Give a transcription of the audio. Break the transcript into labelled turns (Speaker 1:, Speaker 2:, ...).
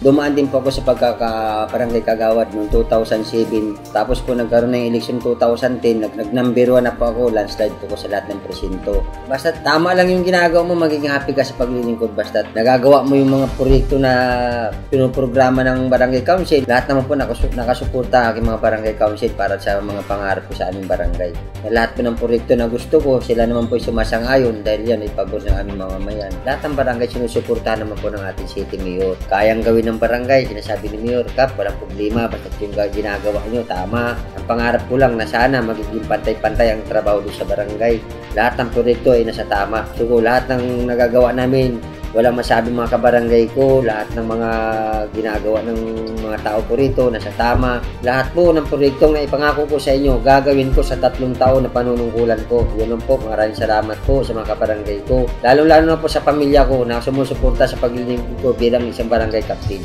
Speaker 1: Dumaan din po ako sa pagkaka-barangay Kagawad noong 2007. Tapos po nagkaroon ng election 2010. Nag-number 1 na po ako. Landslide po ko sa lahat ng presinto. Basta tama lang yung ginagawa mo, magiging happy ka sa paglilingkod. Basta nagagawa mo yung mga proyekto na pinuprograma ng barangay council. Lahat naman po nakasuporta aking mga barangay council para sa mga pangarap ko sa aming barangay. Lahat po ng proyekto na gusto ko, sila naman po sumasang-ayon dahil yan ay pabor ng aming mamamayan. Lahat ng barangay sinusuportahan naman po ng ating city mayor. Kayang gawin ng barangay, sinasabi ni Mayor Cap, walang problema, basta yung ginagawa nyo, tama. Ang pangarap ko lang na sana magiging pantay-pantay ang trabaho doon sa barangay. Lahat ng proyekto ay nasa tama. So, lahat ng nagagawa namin, walang masabi mga kabarangay ko, lahat ng mga ginagawa ng mga tao po rito, nasa tama. Lahat po ng proyektong na ipangako ko sa inyo, gagawin ko sa 3 taon na panunungkulan ko. Yun lang po, maraming salamat po sa mga kabarangay ko. Lalo-lalo na po sa pamilya ko na sumusuporta sa paglilingkod ko bilang isang barangay captain.